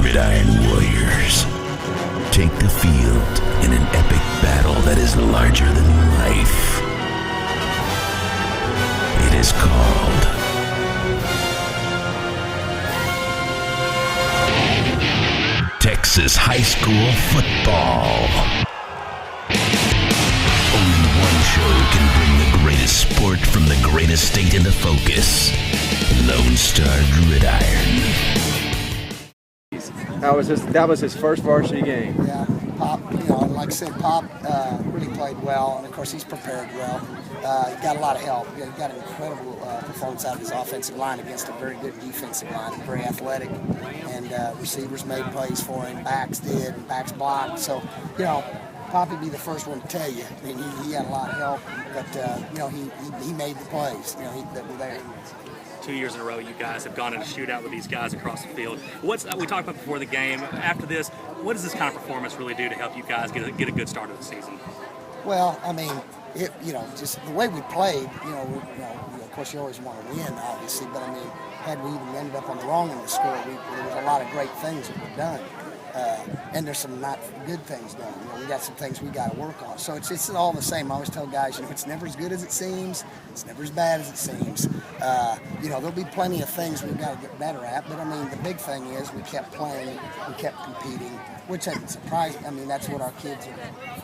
Gridiron Warriors take the field in an epic battle that is larger than life. It is called Texas High School Football. Only one show can bring the greatest sport from the greatest state into focus. Lone Star Gridiron. That was his first varsity game. Yeah, Pop, like I said, Pop really played well, and of course he's prepared well. He got a lot of help. He got an incredible performance out of his offensive line against a very good defensive line, very athletic, and receivers made plays for him, backs did, and backs blocked. So, Pop would be the first one to tell you. I mean, he had a lot of help, but he made the plays, that were there. 2 years in a row, you guys have gone in a shootout with these guys across the field. We talked about before the game. After this, what does this kind of performance really do to help you guys get a good start of the season? Well, I mean, just the way we played, of course you always want to win, obviously, but I mean, had we even ended up on the wrong end of the score, there was a lot of great things that were done. And there's some not good things done. We got some things we got to work on. So it's all the same. I always tell guys, it's never as good as it seems. It's never as bad as it seems. There'll be plenty of things we've got to get better at. But I mean, the big thing is we kept playing, we kept competing, which ain't surprising. I mean, that's what our kids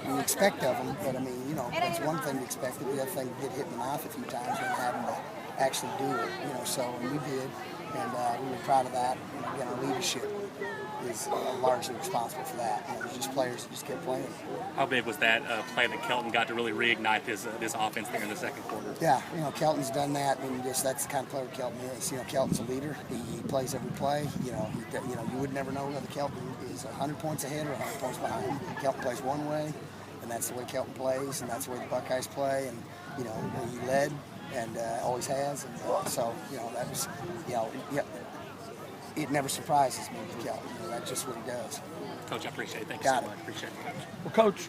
we expect of them. But I mean, that's one thing to expect. The other thing to get hit in the mouth a few times and having to actually do it. And we did, and we were proud of that. And again, our leadership is largely responsible for that. Just players that just kept playing. How big was that play that Kelton got to really reignite this offense there in the second quarter? Yeah, Kelton's done that, and that's the kind of player Kelton is. Kelton's a leader. He plays every play. You would never know whether Kelton is 100 points ahead or 100 points behind. Kelton plays one way, and that's the way Kelton plays, and that's the way the Buckeyes play, and he led and always has, and so that was it never surprises me with Kelton. That's just what he does. Coach, I appreciate it. Thank you so much. Appreciate it, Coach. Well, Coach,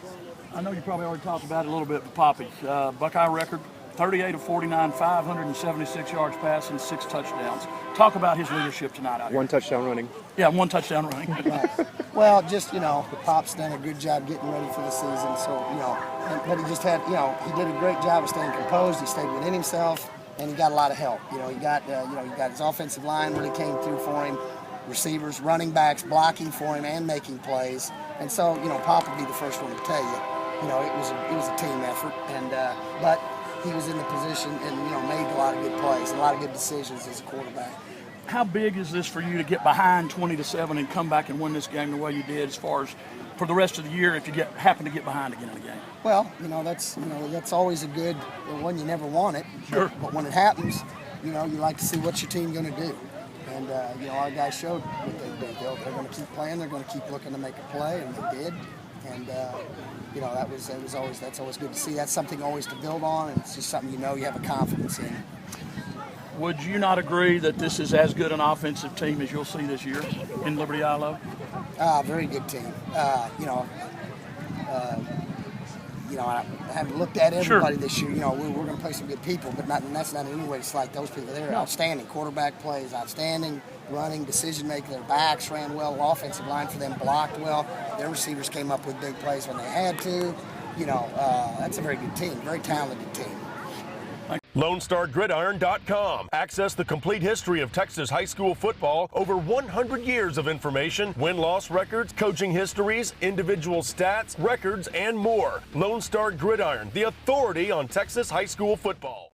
I know you probably already talked about it a little bit with Poppy. Buckeye record, 38 of 49, 576 yards passing, 6 touchdowns. Talk about his leadership tonight out here. One touchdown running. Yeah, 1 touchdown running. Right. Well, just, Pop's done a good job getting ready for the season. So, but he just had, he did a great job of staying composed. He stayed within himself. And he got a lot of help. He got his offensive line really came through for him, receivers, running backs, blocking for him and making plays. And so, Pop would be the first one to tell you, it was a team effort. And but he was in the position and made a lot of good plays, a lot of good decisions as a quarterback. How big is this for you to get behind 20-7 and come back and win this game the way you did, as far as for the rest of the year if you happen to get behind again in the game? Well, that's always a good one. You never want it, sure. But when it happens, you like to see what your team going to do. And our guys showed what they did. They're going to keep playing. They're going to keep looking to make a play, and they did. And that's always good to see. That's something always to build on, and it's just something you have a confidence in. Would you not agree that this is as good an offensive team as you'll see this year in Liberty-Eylau? Very good team. I haven't looked at everybody this year. We're going to play some good people, but that's not in any way to slight those people. They're outstanding. Quarterback plays outstanding. Running, decision making. Their backs ran well. Offensive line for them blocked well. Their receivers came up with big plays when they had to. That's a very good team. Very talented team. LoneStarGridiron.com. Access the complete history of Texas high school football, over 100 years of information, win-loss records, coaching histories, individual stats, records, and more. Lone Star Gridiron, the authority on Texas high school football.